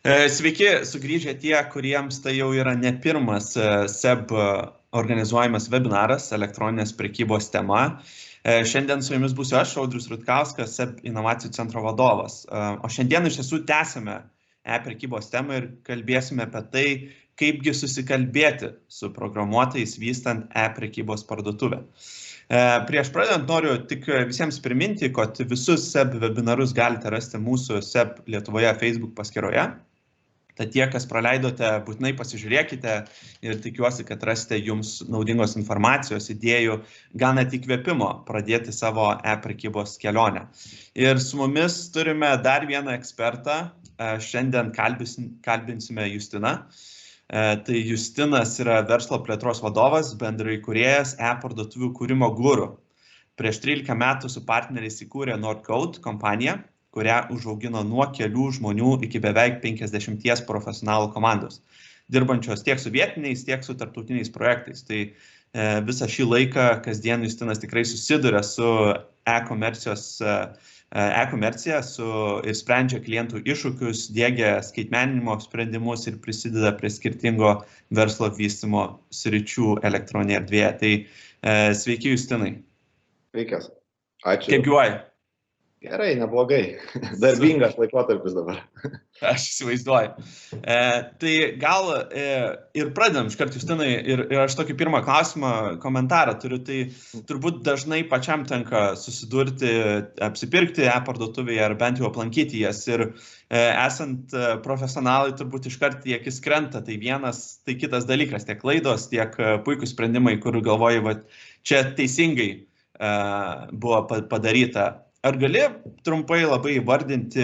Sveiki, sugrįžę tie, kuriems tai jau yra ne pirmas SEB organizuojamas webinaras elektroninės prekybos tema. Šiandien su jumis būsiu aš, Audrius Rutkauskas, SEB inovacijų centro vadovas. O šiandien iš tiesų tęsime e-prekybos temą ir kalbėsime apie tai, kaipgi susikalbėti su programuotojais vystant e-prekybos parduotuvę. Prieš pradedant noriu tik visiems priminti, kad visus SEB webinarus galite rasti mūsų SEB Lietuvoje Facebook paskyroje. Tad tie, kas praleidote, būtinai pasižiūrėkite ir tikiuosi, kad rasite jums naudingos informacijos, idėjų, gal net įkvėpimo pradėti savo e-prekybos kelionę. Ir su mumis turime dar vieną ekspertą. Šiandien kalbinsime Justiną. Tai Justinas yra verslo plėtros vadovas, bendraįkūrėjas e-parduotuvių kūrimo guru. Prieš 13 metų su partneriais įkūrė Nordcode kompaniją, kurią užaugino nuo kelių žmonių iki beveik 50 profesionalų komandos, dirbančios tiek su vietiniais, tiek su tarptautiniais projektais. Tai visą šį laiką kasdien Justinas tikrai susiduria su e-komercija ir sprendžia klientų iššūkius, diegia skaitmeninimo sprendimus ir prisideda prie skirtingo verslo vystymo sričių elektroninėje erdvėje. Tai sveiki, Justinai. Sveikas. Ačiū. Kaip gyvuoji? Gerai, neblogai. Darbingas laikotarpis dabar. Aš įsivaizduoju. Tai gal ir pradedam iškart, Justinai, ir aš tokį pirmą klausimą, komentarą turiu. Tai turbūt dažnai pačiam tenka susidurti, apsipirkti e-parduotuvėje ar bent jau aplankyti jas. Ir esant profesionalai turbūt iškart į akis krenta. Tai vienas, tai kitas dalykas, tiek klaidos, tiek puikūs sprendimai, kur galvoji, va, čia teisingai buvo padaryta. Ar gali trumpai labai įvardinti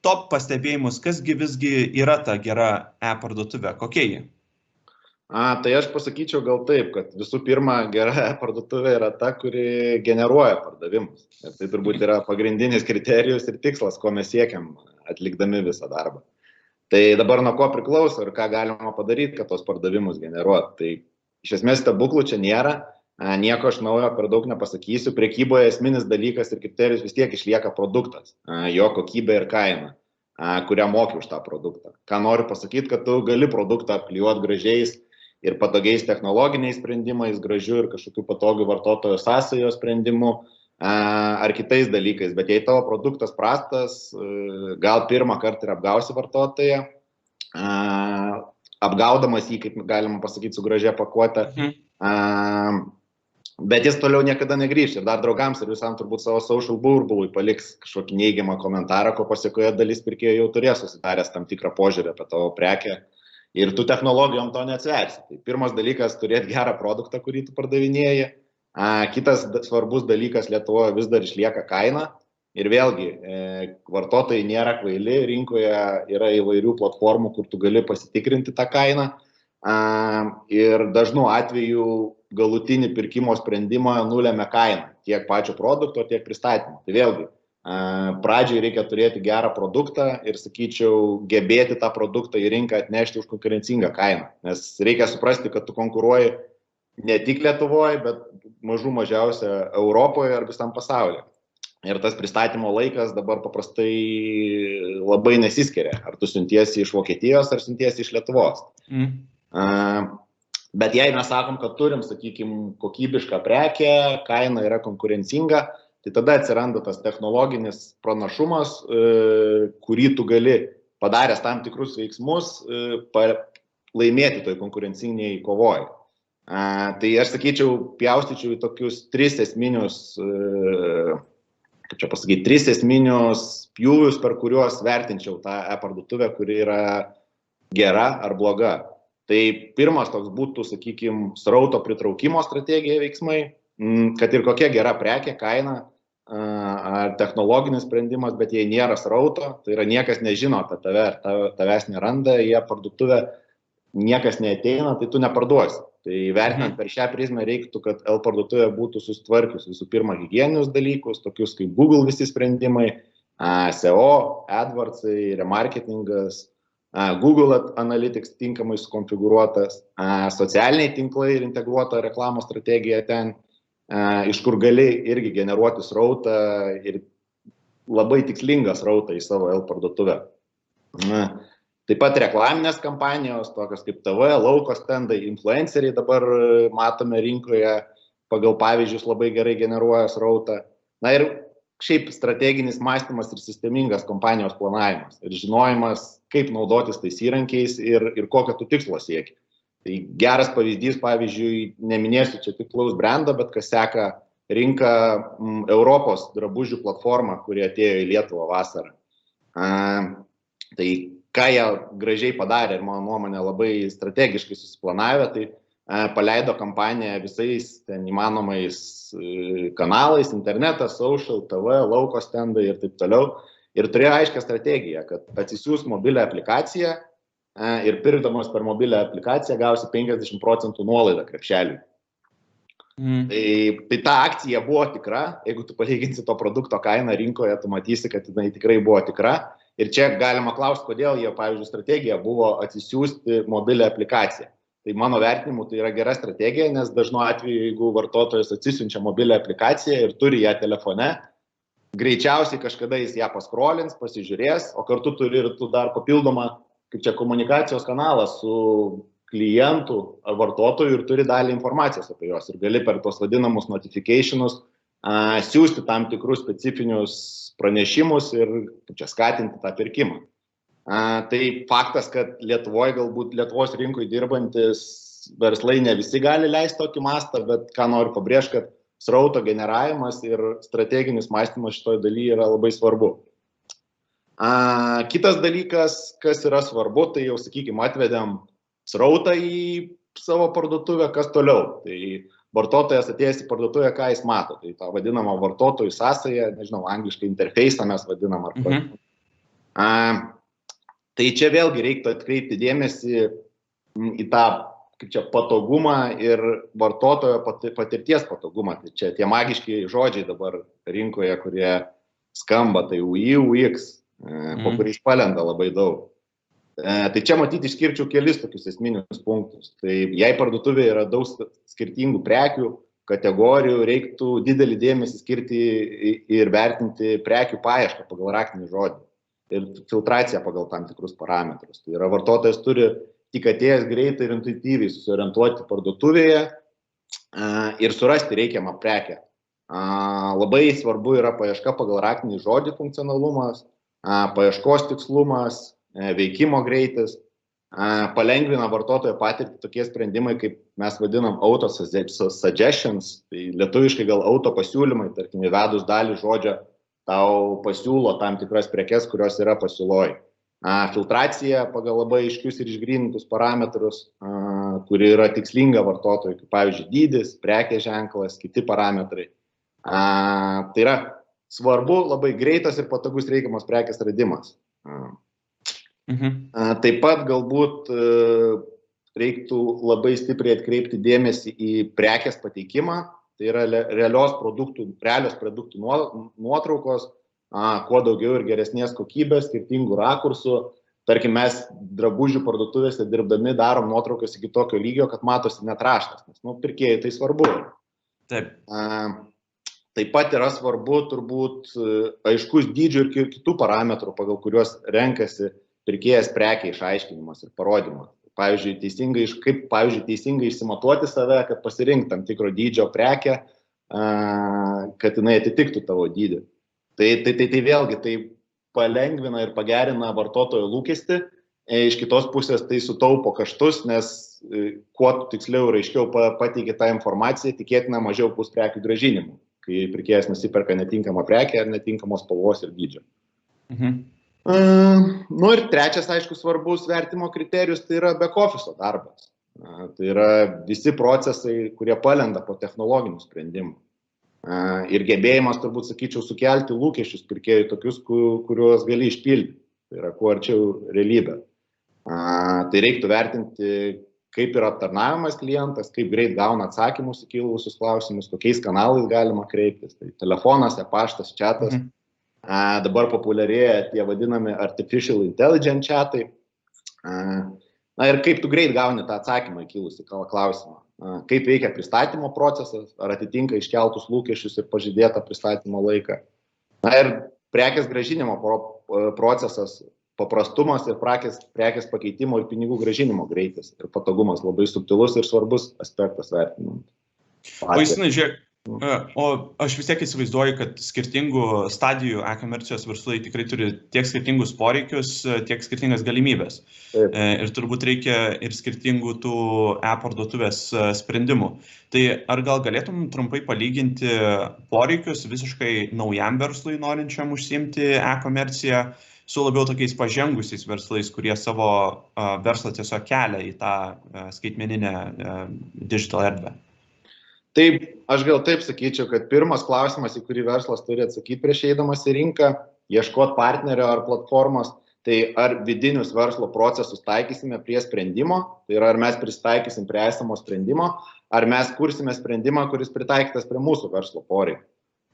top pastebėjimus, kasgi visgi yra ta gera e-parduotuvė? Kokia ji? Tai aš pasakyčiau gal taip, kad visų pirma, gera e-parduotuvė yra ta, kuri generuoja pardavimus. Ir tai turbūt yra pagrindinis kriterijus ir tikslas, ko mes siekiam atlikdami visą darbą. Tai dabar nuo ko priklauso ir ką galima padaryti, kad tos pardavimus generuot. Tai iš esmės stebuklų čia nėra. Nieko aš naujo per daug nepasakysiu. Prekyboje esminis dalykas ir kriterijus vis tiek išlieka produktas, jo kokybė ir kaina, kurią moki už tą produktą. Ką noriu pasakyti, kad tu gali produktą apklijuoti gražiais ir patogiais technologiniais sprendimais, gražių ir kažkokių patogių vartotojo sąsajos sprendimų ar kitais dalykais. Bet jei tavo produktas prastas, gal pirmą kartą ir apgausi vartotoją, apgaudamas jį, kaip galima pasakyti, su gražia pakuote. Bet jis toliau niekada negrįš ir dar draugams ir visam turbūt savo social burbului paliks kažkokį neigiamą komentarą, ko pasiekoje dalis pirkėjų jau turės susidaręs tam tikrą požiūrį apie tavo prekę ir tu technologijom to neatsversi. Tai pirmas dalykas - turėti gerą produktą, kurį tu pardavinėji. Kitas svarbus dalykas Lietuvoje vis dar išlieka kaina ir vėlgi vartotojai nėra kvaili, rinkoje yra įvairių platformų, kur tu gali pasitikrinti tą kainą. Ir dažnu atveju galutinį pirkimo sprendimą nulėmė kainą, tiek pačio produkto, tiek pristatymo. Tai vėlgi, pradžiai reikia turėti gerą produktą ir, sakyčiau, gebėti tą produktą į rinką atnešti už konkurencingą kainą. Nes reikia suprasti, kad tu konkuruoji ne tik Lietuvoje, bet mažiausia Europoje ar visam pasaulyje. Ir tas pristatymo laikas dabar paprastai labai nesiskiria. Ar tu siuntiesi iš Vokietijos, ar siuntiesi iš Lietuvos. Bet jei mes sakom, kad turim, sakykime, kokybišką prekę, kaina yra konkurencinga, tai tada atsiranda tas technologinis pranašumas, kurį tu gali padaręs tam tikrus veiksmus laimėti toj konkurenciniai kovoj. Tai aš sakyčiau, pjaustyčiau į tokius tris esminius pjūvius, per kuriuos vertinčiau tą e-parduotuvę, kuri yra gera ar bloga. Tai pirmas toks būtų, sakykime, srauto pritraukimo strategija veiksmai, kad ir kokia gera prekė, kaina ar technologinis sprendimas, bet jei nėra srauto, tai yra niekas nežino apie tave, tavęs neranda, jie parduotuvę niekas neateina, tai tu neparduosi. Tai vertinant per šią prizmę reiktų, kad e-parduotuvė būtų susitvarkius visų pirma higieninius dalykus, tokius kaip Google visi sprendimai, SEO, AdWordsai, remarketingas, Google Analytics tinkamai sukonfigūruotas, socialiniai tinklai ir integruota reklamos strategija ten, iš kur gali irgi generuoti srautą ir labai tikslingą srautą į savo e-parduotuvę. Taip pat reklaminės kampanijos, tokios kaip TV, lauko stendai, influenceriai dabar matome rinkoje, pagal pavyzdžius labai gerai generuoja srautą. Na ir šiaip strateginis mąstymas ir sistemingas kompanijos planavimas ir žinojimas, kaip naudotis tais įrankiais ir kokio tu tikslo sieki. Tai geras pavyzdys, pavyzdžiui, neminėsiu čia tiklaus brendo, bet kas seka rinką Europos drabužių platformą, kuri atėjo į Lietuvą vasarą. Tai ką jie gražiai padarė ir mano nuomonė labai strategiškai susiplanavę, tai paleido kampaniją visais ten įmanomais kanalais, internetas, social, TV, lauko stendai ir taip toliau. Ir turėjo aiškę strategiją, kad atsisiūs mobilią aplikaciją ir pirkdamas per mobilią aplikaciją gausi 50% nuolaidą krepšeliui. Tai ta akcija buvo tikra, jeigu tu palyginsi to produkto kainą rinkoje, tu matysi, kad jinai tikrai buvo tikra. Ir čia galima klausti, kodėl jie, pavyzdžiui, strategija buvo atsisiųsti mobilią aplikaciją. Tai mano vertinimu tai yra gera strategija, nes dažnu atveju, jeigu vartotojas atsisiunčia mobilią aplikaciją ir turi ją telefone, greičiausiai kažkada jis ją paskrolins, pasižiūrės, o kartu turi ir tu dar papildomą, kaip čia, komunikacijos kanalą su klientų ar vartotojų ir turi dalį informacijos apie juos. Ir gali per tos vadinamus notificationus siūsti tam tikrus specifinius pranešimus ir čia skatinti tą pirkimą. Tai faktas, kad Lietuvoje, galbūt Lietuvos rinkoje dirbantis verslai ne visi gali leisti tokį mastą, bet ką noriu pabrėžti, kad srauto generavimas ir strateginis mąstymas šitoje dalyje yra labai svarbu. Kitas dalykas, kas yra svarbu, tai jau, sakykime, atvedėm srautą į savo parduotuvę, kas toliau. Tai vartotojas atėjęs į parduotuvę, ką jis mato. Tai tą vadinamą vartotojų sąsają, nežinau, angliškai interfeisą mes vadinam. Tai čia vėlgi reiktų atkreipti dėmesį į tą, kaip čia, patogumą ir vartotojo patirties patogumą. Tai čia tie magiški žodžiai dabar rinkoje, kurie skamba, tai UI, UX, po kuriais palenda labai daug. Tai čia matyti išskirčiau kelis tokius esminius punktus. Tai jei parduotuvėje yra daug skirtingų prekių, kategorijų, reiktų didelį dėmesį skirti ir vertinti prekių paiešką pagal raktinį žodį ir filtraciją pagal tam tikrus parametrus. Tai yra vartotojas turi tik atėjęs greitai ir intuityviai susiorientuoti parduotuvėje ir surasti reikiamą prekę. Labai svarbu yra paieška pagal raktinį žodį funkcionalumas, paieškos tikslumas, veikimo greitis, palengvina vartotojo patirtį tokie sprendimai, kaip mes vadinam auto suggestions, tai lietuviškai gal auto pasiūlymai, tarkim, įvedus dalį žodžio, tau pasiūlo tam tikras prekes, kurios yra pasiūloj. Filtracija pagal labai aiškius ir išgrynintus parametrus, kuri yra tikslinga vartotojui, kaip pavyzdžiui dydis, prekės ženklas, kiti parametrai. Tai yra svarbu labai greitas ir patogus reikiamas prekės radimas. Taip pat galbūt reiktų labai stipriai atkreipti dėmesį į prekės pateikimą, tai yra realios produktų nuotraukos, kuo daugiau ir geresnės kokybės, skirtingų rakursų. Tarkim, mes drabužių parduotuvėse dirbdami darom nuotraukas iki tokio lygio, kad matosi net raštas, nes pirkėjai tai svarbu. Taip. Taip pat yra svarbu turbūt aiškus dydžių ir kitų parametrų, pagal kuriuos renkasi pirkėjas prekiai išaiškinimas ir parodymas. Pavyzdžiui, teisingai išsimatuoti save, kad pasirinkti tam tikro dydžio prekę, kad jinai atitiktų tavo dydį. Tai vėlgi tai palengvina ir pagerina vartotojo lūkestį, iš kitos pusės tai sutaupo kaštus, nes kuo tiksliau ir aiškiau pateikė tą informaciją, tikėtina mažiau bus prekių grąžinimų, kai pirkėjas nusiperka netinkamą prekę ar netinkamos spalvos ir dydžio. Ir trečias, aišku, svarbus vertimo kriterijus, tai yra back office darbas. Tai yra visi procesai, kurie palenda po technologinių sprendimų. Ir gebėjimas, turbūt sakyčiau, sukelti lūkesčius pirkėjų tokius, kuriuos gali išpildyti. Tai yra kuo arčiau realybė. Tai reiktų vertinti, kaip yra aptarnavimas klientas, kaip greit gauna atsakymus į kilusius klausimus, kokiais kanalais galima kreiptis. Tai telefonas, paštas, chatas. Dabar populiarėja tie vadinami artificial intelligence chatai. Ir kaip tu greit gauni tą atsakymą į kilusį klausimą. Kaip veikia pristatymo procesas, ar atitinka iškeltus lūkesčius ir pažadėtą pristatymo laiką. Ir prekės grąžinimo procesas paprastumas ir prekės pakeitimo ir pinigų grąžinimo greitis ir patogumas labai subtilus ir svarbus aspektas vertinant. O Justinai, žiūrėk, o aš vis tiek įsivaizduoju, kad skirtingų stadijų e-komercijos verslai tikrai turi tiek skirtingus poreikius, tiek skirtingas galimybės. Taip. Ir turbūt reikia ir skirtingų tų e-parduotuvės sprendimų. Tai ar gal galėtum trumpai palyginti poreikius visiškai naujam verslui norinčiam užsiimti e-komerciją su labiau tokiais pažengusiais verslais, kurie savo verslą tiesiog kelia į tą skaitmeninę digital erdvę? Taip, aš gal taip sakyčiau, kad pirmas klausimas, į kurį verslas turi atsakyti prieš eidamas į rinką, ieškoti partnerio ar platformos, tai ar vidinius verslo procesus taikysime prie sprendimo, tai yra ar mes pristaikysim prie esamo sprendimo, ar mes kursime sprendimą, kuris pritaikytas prie mūsų verslo poreikių.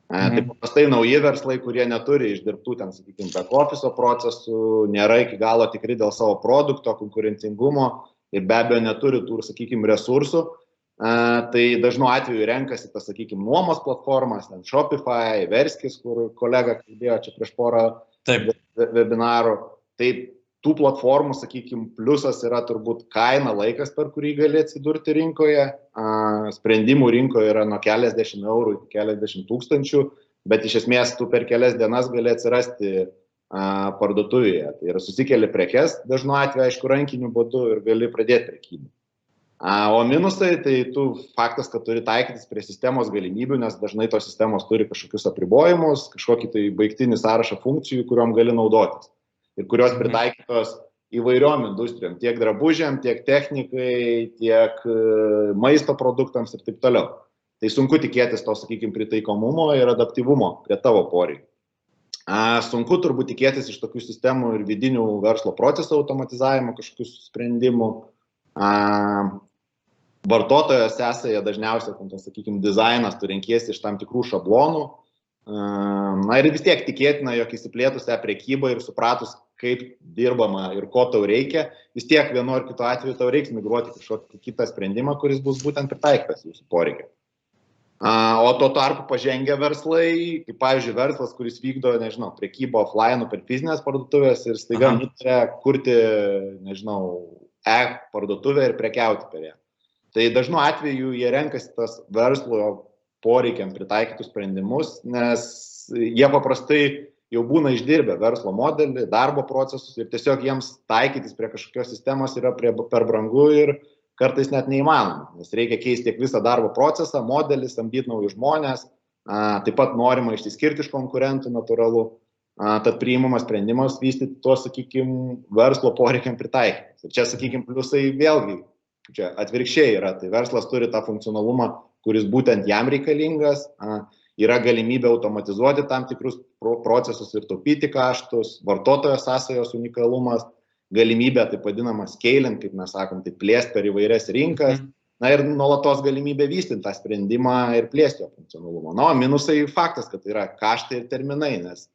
Tai paprastai nauji verslai, kurie neturi išdirbtų ten, sakykime, back office procesų, nėra iki galo tikri dėl savo produkto, konkurencingumo ir be abejo neturi tų, sakykime, resursų, tai dažnu atveju renkasi tas, sakykime, nuomos platformas, Shopify, Verskis, kur kolega kalbėjo čia prieš porą webinarų. Tai tų platformų, sakykime, pliusas yra turbūt kaina, laikas, per kurį gali atsidurti rinkoje. Sprendimų rinkoje yra nuo keliasdešimt eurų iki keliasdešimt tūkstančių, bet iš esmės tu per kelias dienas gali atsirasti parduotuvėje. Tai yra susikeli prekes, dažnu atveju, aišku, rankiniu būdu ir gali pradėti prekybą. O minusai, tai tu faktas, kad turi taikytis prie sistemos galimybių, nes dažnai tos sistemos turi kažkokius apribojimus, kažkokį tai baigtinį sąrašą funkcijų, kuriuom gali naudotis ir kurios pritaikytos įvairiom industrijom, tiek drabužiam, tiek technikai, tiek maisto produktams ir taip toliau. Tai sunku tikėtis to, sakykime, pritaikomumo ir adaptyvumo prie tavo poreikių. Sunku turbūt tikėtis iš tokių sistemų ir vidinių verslo procesų automatizavimo kažkokių sprendimų. Vartotojo sąsaja dažniausiai, sakykime, dizainas tu renkiesi iš tam tikrų šablonų. Ir vis tiek tikėtina, jog įsiplėtus prekybą ir supratus, kaip dirbama ir ko tau reikia, vis tiek vienu ar kitu atveju tau reiks migruoti kažkokį kitą sprendimą, kuris bus būtent pritaikytas jūsų poreikiai. O tuo tarpu pažengę verslai, kaip pavyzdžiui verslas, kuris vykdo, nežinau, prekybą offline per fizinės parduotuvės ir staiga nutarė kurti, nežinau, parduotuvę ir prekiauti per ją. Tai dažnu atveju jie renkasi tas verslo poreikiam pritaikytus sprendimus, nes jie paprastai jau būna išdirbę verslo modelį, darbo procesus ir tiesiog jiems taikytis prie kažkokios sistemos yra per brangu ir kartais net neįmanoma, nes reikia keisti tiek visą darbo procesą, modelį, samdyti naujus žmonės, taip pat norima išsiskirti iš konkurentų natūralu, tad priimamas sprendimas vystyti tuos, sakykime, verslo poreikiam pritaikytis. Ir čia, sakykime, pliusai vėlgi, čia atvirkščiai yra, tai verslas turi tą funkcionalumą, kuris būtent jam reikalingas, yra galimybė automatizuoti tam tikrus procesus ir taupyti kaštus, vartotojo sąsajos unikalumas, galimybė, taip vadinama, scaling, kaip mes sakom, tai plėsti per įvairias rinkas, ir nuolatos galimybė vystyti tą sprendimą ir plėsti jo funkcionalumą. O minusai faktas, kad tai yra kaštai ir terminai, nes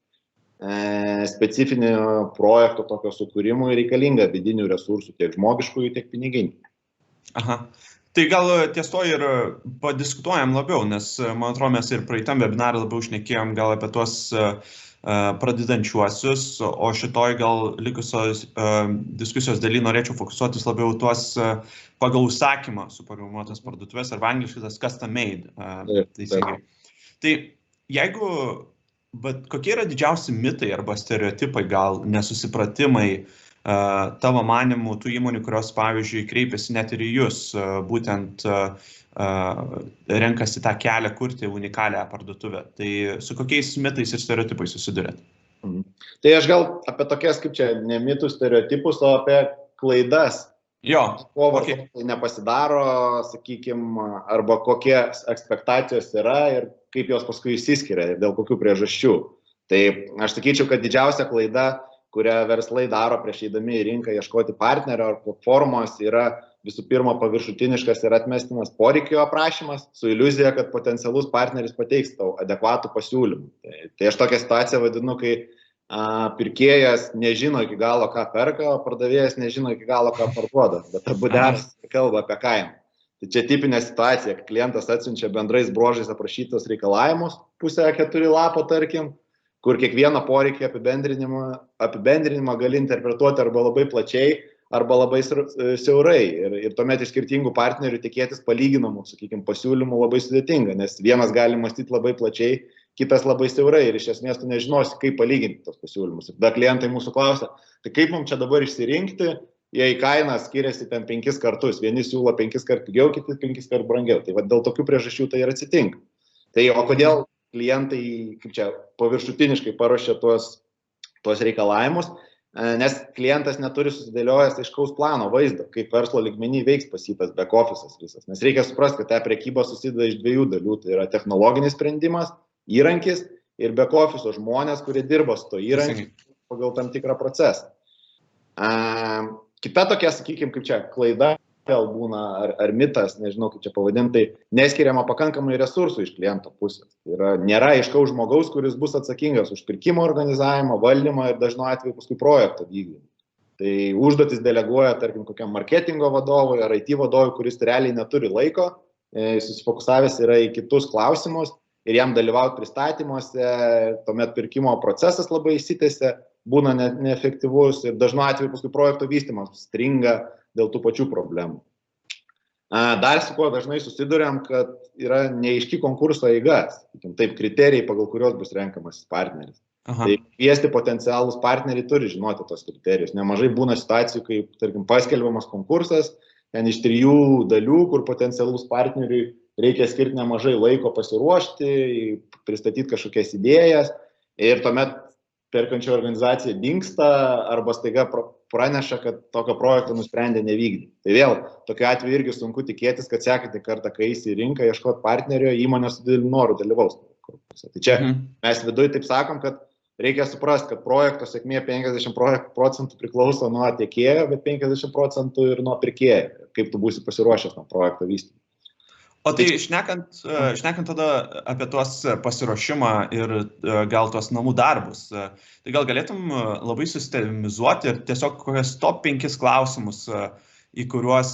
specifinio projekto tokio sukūrimui reikalinga vidinių resursų tiek žmogiškųjų, tiek piniginių. Aha. Tai gal ties to ir padiskutuojam labiau, nes, man atrodo, mes ir praeitam webinarą labiau šnekėjom gal apie tuos pradedančiuosius, o šitoj gal likusios diskusijos daly norėčiau fokusuotis labiau tuos pagal užsakymą suprogramuotas parduotuvės arba angliškai tas custom made. Tai jeigu, bet kokie yra didžiausi mitai arba stereotipai, gal nesusipratimai tavo manimų tų įmonių, kurios, pavyzdžiui, kreipiasi net ir į jūs, būtent renkasi tą kelią kurti unikalią parduotuvę. Tai su kokiais mitais ir stereotipais susidurėt? Tai aš gal apie tokias, kaip čia, ne mitų stereotipus, o apie klaidas. Ko vartotojai nepasidaro, sakykime, arba kokie ekspektacijos yra ir kaip jos paskui išsiskiria ir dėl kokių priežasčių. Tai aš sakyčiau, kad didžiausia klaida, kurią verslai daro prieš eidami į rinką ieškoti partnerio ar platformos, yra visų pirma paviršutiniškas ir atmestinas poreikio aprašymas su iliuzija, kad potencialus partneris pateiks tau adekvatų pasiūlymą. Tai aš tokią situaciją vadinu, kai pirkėjas nežino iki galo, ką perka, o pardavėjas nežino iki galo, ką parduoda, bet abu kalba apie kainą. Tai čia tipinė situacija, kai klientas atsiunčia bendrais bruožais aprašytos reikalavimus, pusę A4 lapo, tarkim, kur kiekvieną poreikį apibendrinimą gali interpretuoti arba labai plačiai, arba labai siaurai. Ir tuomet iš skirtingų partnerių tikėtis palyginamų, sakykime, pasiūlymų labai sudėtinga, nes vienas gali mąstyti labai plačiai, kitas labai siaurai ir iš esmės tu nežinosi, kaip palyginti tos pasiūlymus. Ir tada klientai mūsų klausia, tai kaip mums čia dabar išsirinkti, jei kaina skiriasi ten 5 kartus, vieni siūlo 5 kartų pigiau, kiti 5 kartų brangiau. Tai dėl tokių priežasčių tai ir atsitinka. Tai o kodėl klientai, kaip čia, paviršutiniškai paruošia tuos reikalavimus, nes klientas neturi susidėliojęs aiškaus plano vaizdo, kaip verslo lygmenį veiks pas jį tas back office'as visas. Nes reikia suprasti, kad ta prekyba susideda iš 2 dalių, tai yra technologinis sprendimas, įrankis ir back office žmonės, kurie dirba su to įrankiu pagal tam tikrą procesą. Kita tokia, sakykime, kaip čia, klaida vėl būna, ar mitas, nežinau kaip čia pavadinti, neskiriama pakankamai resursų iš kliento pusės. Tai nėra aiškaus žmogaus, kuris bus atsakingas už pirkimo organizavimą, valdymą ir dažnu atveju paskui projekto vykdymą. Tai užduotis deleguoja, tarkim, kokiam marketingo vadovui ar IT vadovui, kuris realiai neturi laiko, susifokusavęs yra į kitus klausimus ir jam dalyvauti pristatymuose, tuomet pirkimo procesas labai įsitęsia, būna neefektyvus ir dažnu atveju paskui projekto vystymas stringa dėl tų pačių problemų. Dar su kuo dažnai susiduriam, kad yra neaiški konkurso eiga, taip, kriterijai, pagal kurios bus renkamas partneris. Aha. Tai kviesti potencialus partneriai turi žinoti tos kriterijus. Nemažai būna situacijų, kai, tarkim, paskelbiamas konkursas, ten iš 3 dalių, kur potencialus partneriui reikia skirti nemažai laiko pasiruošti, pristatyti kažkokias idėjas ir tuomet perkančio organizacija dingsta arba staiga praneša, kad tokio projekto nusprendė nevykdyti. Tai vėl, tokiu atveju irgi sunku tikėtis, kad sekantį kartą, kai eisi į rinką, ieškoti partnerio, įmonės su dideliu noru dalyvaus. Tai čia mes viduje taip sakom, kad reikia suprasti, kad projekto sėkmė 50% priklauso nuo tiekėjo, bet 50% ir nuo pirkėjo, kaip tu būsi pasiruošęs nuo projekto vystymą. O tai šnekant tada apie tuos pasiruošimą ir gal tuos namų darbus, tai gal galėtum labai sistemizuoti ir tiesiog kokias top 5 klausimus, į kuriuos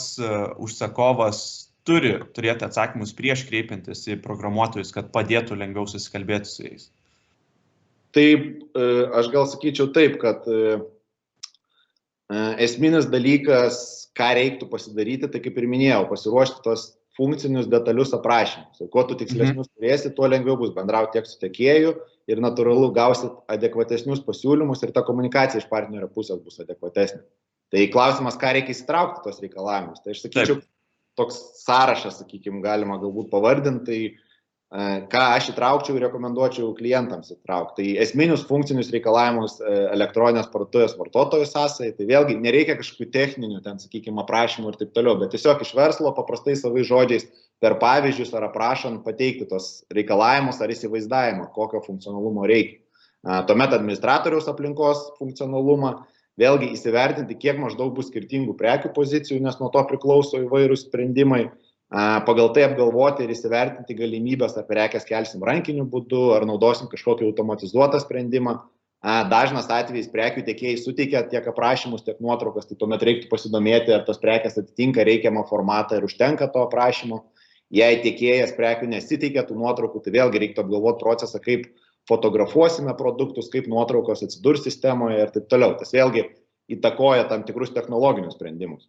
užsakovas turi turėti atsakymus prieš kreipiantis į programuotojus, kad padėtų lengviau susikalbėti su jais? Taip, aš gal sakyčiau taip, kad esminis dalykas, ką reiktų pasidaryti, tai kaip ir minėjau, pasiruošti tos funkcinius detalius aprašymus. Ir kuo tu tikslesnius turėsi, tuo lengviau bus bendrauti tiek su tiekėju ir natūralu gausit adekvatesnius pasiūlymus ir ta komunikacija iš partnerio pusės bus adekvatesnė. Tai klausimas, ką reikia įsitraukti tos reikalavimus. Tai aš sakyčiau, toks sąrašas, sakykime, galima galbūt pavardinti, tai ką aš įtraukčiau ir rekomenduočiau klientams įtraukti. Tai esminius funkcinius reikalavimus elektroninės parduotuvės vartotojų sąsai, tai vėlgi nereikia kažkokių techninių, ten, sakykime, aprašymų ir taip toliau, bet tiesiog iš verslo paprastai savais žodžiais per pavyzdžius ar aprašant pateikti tos reikalavimus ar įsivaizdavimą, kokio funkcionalumo reikia. Tuomet administratoriaus aplinkos funkcionalumą, vėlgi įsivertinti, kiek maždaug bus skirtingų prekių pozicijų, nes nuo to priklauso įvairūs sprendimai. Pagal tai apgalvoti ir įsivertinti galimybės, ar prekes kelsim rankiniu būdu, ar naudosim kažkokį automatizuotą sprendimą. Dažnas atvejais prekių tiekėjai suteikia tiek aprašymus, tiek nuotraukas, tai tuomet reiktų pasidomėti, ar tos prekes atitinka reikiamą formatą ir užtenka to aprašymo. Jei tiekėjas prekių nesiteikia tų nuotraukų, tai vėlgi reiktų apgalvoti procesą, kaip fotografuosime produktus, kaip nuotraukos atsidurs sistemoje ir taip toliau. Tas vėlgi įtakoja tam tikrus technologinius sprendimus.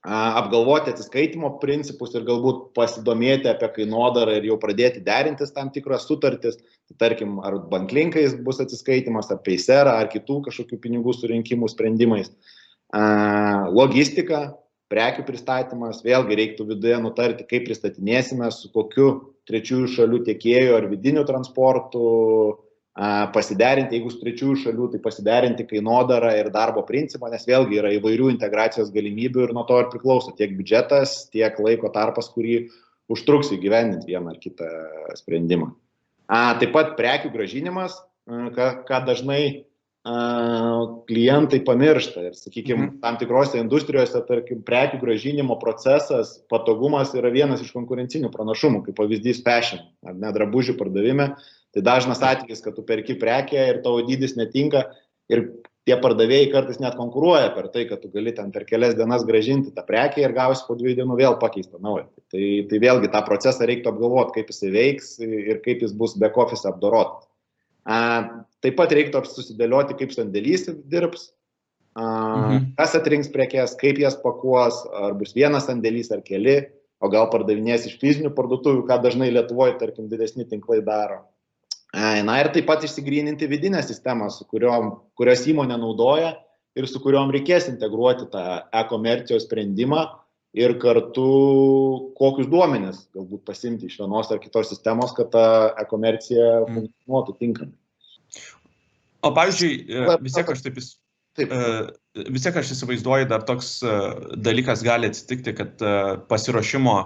Apgalvoti atsiskaitimo principus ir galbūt pasidomėti apie kainodarą ir jau pradėti derintis tam tikras sutartis, tai tarkim, ar banklinkais bus atsiskaitimas, ar Paysera, ar kitų kažkokių pinigų surinkimų sprendimais. Logistika, prekių pristatymas, vėlgi reiktų viduje nutarti, kaip pristatinėsime, su kokiu trečiųjų šalių tiekėjų ar vidiniu transportu, pasiderinti, jeigu su trečiųjų šalių, tai pasiderinti kainodarą ir darbo principą, nes vėlgi yra įvairių integracijos galimybių ir nuo to ir priklauso tiek biudžetas, tiek laiko tarpas, kurį užtruks įgyvendinti vieną ar kitą sprendimą. Taip pat prekių grąžinimas, ką dažnai klientai pamiršta ir, sakykime, tam tikrose industrijose, tarkim, prekių grąžinimo procesas, patogumas yra vienas iš konkurencinių pranašumų, kaip pavyzdys fashion, ar ne drabužių pardavime. Tai dažnas atvejis, kad tu perki prekę ir tavo dydis netinka ir tie pardavėjai kartais net konkuruoja per tai, kad tu gali ten per kelias dienas grąžinti tą prekę ir gausi po 2 dienų vėl pakeistą naują. Tai vėlgi tą procesą reiktų apgalvoti, kaip jisai veiks ir kaip jis bus back office apdorotas. Taip pat reiktų susidėlioti, kaip sandėlys dirbs, kas atrinks prekes, kaip jas pakuos, ar bus vienas sandėlys ar keli, o gal pardavinės iš fizinių parduotuvių, ką dažnai Lietuvoje, tarkim, didesni tinklai daro. Na ir taip pat išsigryninti vidinę sistemą, kurios įmonė naudoja ir su kuriuom reikės integruoti tą e-komercijos sprendimą ir kartu kokius duomenis galbūt pasimti iš vienos ar kitos sistemos, kad ta e-komercija funkcionuotų tinkamai. O pavyzdžiui, vis tiek aš įsivaizduoju, dar toks dalykas gali atsitikti, kad pasiruošimo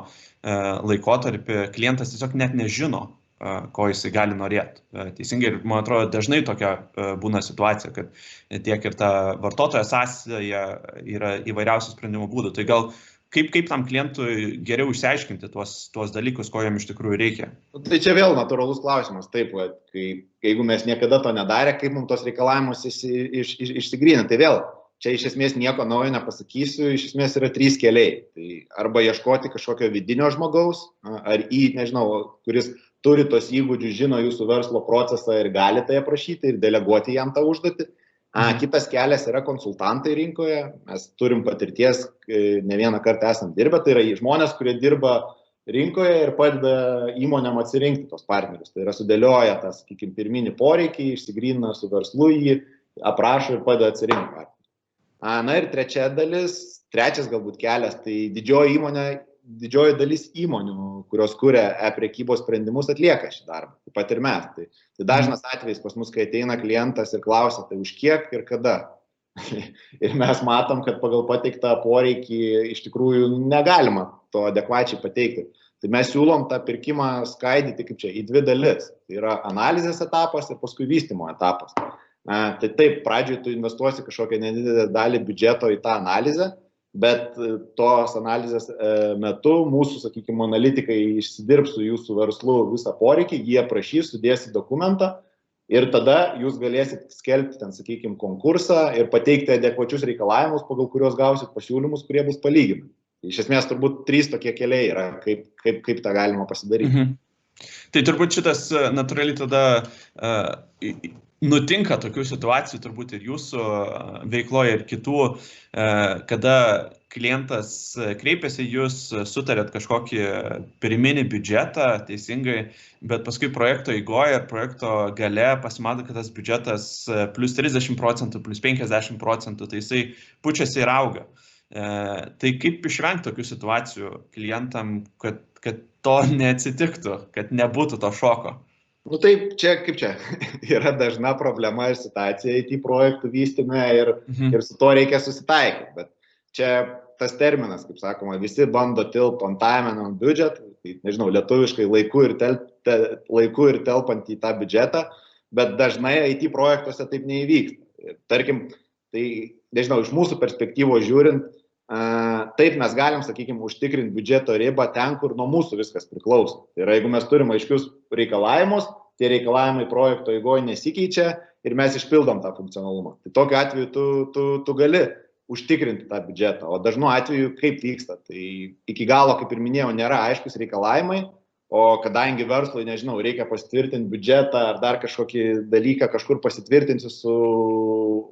laikotarpį klientas tiesiog net nežino, ko jisai gali norėti. Teisingai, ir man atrodo, dažnai tokia būna situacija, kad tiek ir ta vartotojo sąsaja yra įvairiausių sprendimų būdų. Tai gal kaip tam klientui geriau išsiaiškinti tuos dalykus, ko jam iš tikrųjų reikia? Tai čia vėl natūralus klausimas. Taip, jeigu mes niekada to nedarė, kaip mums tos reikalavimus išsigrynint. Tai vėl, čia iš esmės nieko naujo nepasakysiu, iš esmės yra 3 keliai. Tai arba ieškoti kažkokio vidinio žmogaus, ar kuris turi tos įgūdžius, žino jūsų verslo procesą ir gali tai aprašyti ir deleguoti jam tą užduotį. Kitas kelias yra konsultantai rinkoje. Mes turim patirties, ne vieną kartą esam dirbę, tai yra žmonės, kurie dirba rinkoje ir padeda įmonėm atsirinkti tos partnerius. Tai yra sudėlioja tą, sakykime, pirminį poreikį, išsigrina su verslu jį, aprašo ir padeda atsirinkti partnerius. Na ir trečias galbūt kelias, tai didžioji dalis įmonių, kurios kuria e-prekybos sprendimus, atlieka šį darbą, taip pat ir mes. Tai dažnas atvejis pas mus, kai ateina klientas ir klausia, tai už kiek ir kada. Ir mes matom, kad pagal pateiktą poreikį iš tikrųjų negalima to adekvačiai pateikti. Tai mes siūlom tą pirkimą skaidyti į 2 dalis. Tai yra analizės etapas ir paskui vystymo etapas. Tai taip, pradžioje tu investuosi kažkokią nedidelę dalį biudžeto į tą analizę, bet tos analizės metu mūsų, sakykime, analitikai išsidirbs su jūsų verslu visą poreikį, jie aprašys, sudės į dokumentą ir tada jūs galėsit skelbti ten, sakykime, konkursą ir pateikti adekvačius reikalavimus, pagal kuriuos gausit pasiūlymus, kurie bus palyginami. Iš esmės turbūt 3 tokie keliai yra, kaip tą galima pasidaryti. Tai turbūt šitas natūraliai tada nutinka tokių situacijų turbūt ir jūsų veikloje ir kitų, kada klientas kreipiasi, jūs sutarėt kažkokį pirminį biudžetą, teisingai, bet paskui projekto eigoje ir projekto gale pasimato, kad tas biudžetas plus 30%, plus 50%, tai jisai pučiasi ir auga. Tai kaip išvengti tokių situacijų klientam, kad to neatsitiktų, kad nebūtų to šoko? Taip, čia yra dažna problema ir situacija IT projektų vystyme ir su to reikia susitaikyti. Bet čia tas terminas, kaip sakoma, visi bando tilpti on time and on budget, tai, nežinau, lietuviškai laiku ir telpant į tą biudžetą, bet dažnai IT projektuose taip neįvyksta. Tarkim, tai, nežinau, iš mūsų perspektyvos žiūrint, taip mes galim, sakykime, užtikrinti biudžeto ribą ten, kur nuo mūsų viskas priklauso. Tai yra, jeigu mes turime aiškius reikalavimus, tie reikalavimai projekto eigoje nesikeičia ir mes išpildom tą funkcionalumą. Tai tokiu atveju tu gali užtikrinti tą biudžetą, o dažnu atveju kaip vyksta. Tai iki galo, kaip ir minėjau, nėra aiškus reikalavimai, o kadangi verslui, nežinau, reikia pasitvirtinti biudžetą ar dar kažkokį dalyką kažkur pasitvirtinti su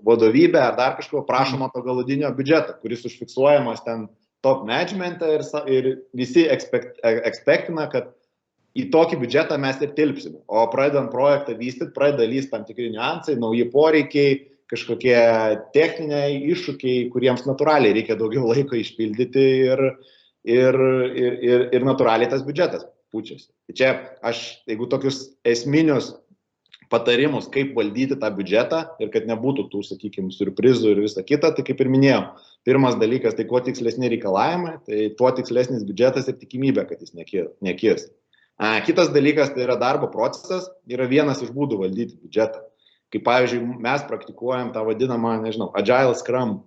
vadovybė ar dar kažko, prašoma to galutinio biudžeto, kuris užfiksuojamas ten top managemente ir visi ekspektina, kad į tokį biudžetą mes ir tilpsime. O pradedant projektą vystyti, pradeda lysti tam tikri niuansai, nauji poreikiai, kažkokie techniniai iššūkiai, kuriems natūraliai reikia daugiau laiko išpildyti ir natūraliai tas biudžetas pučiasi. Tai čia jeigu tokius esminius patarimus, kaip valdyti tą biudžetą ir kad nebūtų tų, sakykime, surprizų ir visa kita, tai kaip ir minėjau, pirmas dalykas, tai kuo tikslesni reikalavimai, tai tuo tikslesnis biudžetas ir tikimybė, kad jis nekirs. Kitas dalykas, tai yra darbo procesas, yra vienas iš būdų valdyti biudžetą. Kaip pavyzdžiui, mes praktikuojam tą vadinamą, nežinau, Agile Scrum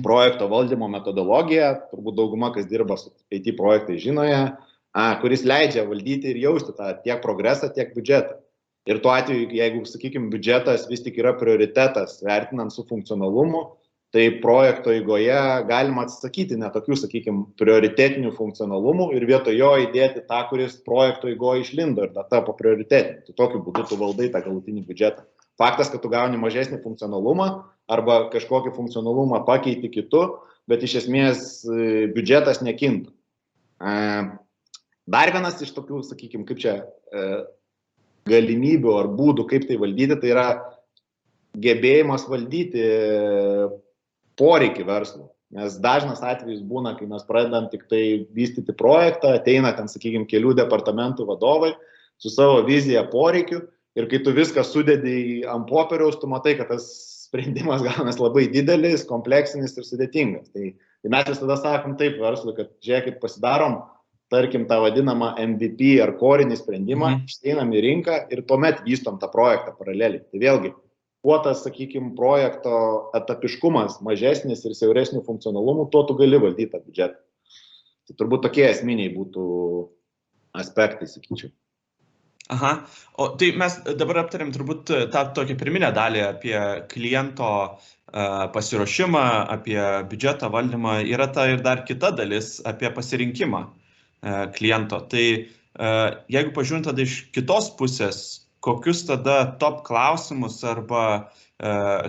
projekto valdymo metodologiją, turbūt dauguma, kas dirba su IT projektai žinoje, kuris leidžia valdyti ir jausti tą tiek progresą, tiek biudžetą. Ir tuo atveju, jeigu, sakykime, biudžetas vis tik yra prioritetas, vertinant su funkcionalumu, tai projekto eigoje galima atsisakyti netokių, sakykime, prioritetinių funkcionalumų ir vietoj jo įdėti tą, kuris projekto eigoje išlindo ir tapo prioritetiniu. Tai tokiu būdu tu valdai tą galutinį biudžetą. Faktas, kad tu gauni mažesnį funkcionalumą arba kažkokį funkcionalumą pakeiti kitu, bet iš esmės biudžetas nekinta. Dar vienas iš tokių, sakykime, kaip čia galimybių ar būdų, kaip tai valdyti, tai yra gebėjimas valdyti poreikį verslo. Nes dažnas atvejis būna, kai mes pradedam tik tai vystyti projektą, ateina ten, sakykime, kelių departamentų vadovai su savo vizija poreikiu ir kai tu viską sudedi ant popieriaus, tu matai, kad tas sprendimas gaunas labai didelis, kompleksinis ir sudėtingas. Tai mes visada sakom taip verslui, kad žiūrėkit, pasidarom, tarkim, tą vadinamą MVP ar korinį sprendimą, išeinam į rinką ir tuomet vystom tą projektą paraleliai. Tai vėlgi, kuo tas, sakykime, projekto etapiškumas mažesnis ir siauresnių funkcionalumų, tuo tu gali valdyti tą biudžetą. Tai turbūt tokie esminiai būtų aspektai, sakyčiau. Aha, o tai mes dabar aptarėm turbūt tą tokią pirminę dalį apie kliento pasiruošimą, apie biudžeto valdymą. Yra ta ir dar kita dalis apie pasirinkimą kliento. Tai jeigu pažiūrint tada iš kitos pusės, kokius tada top klausimus arba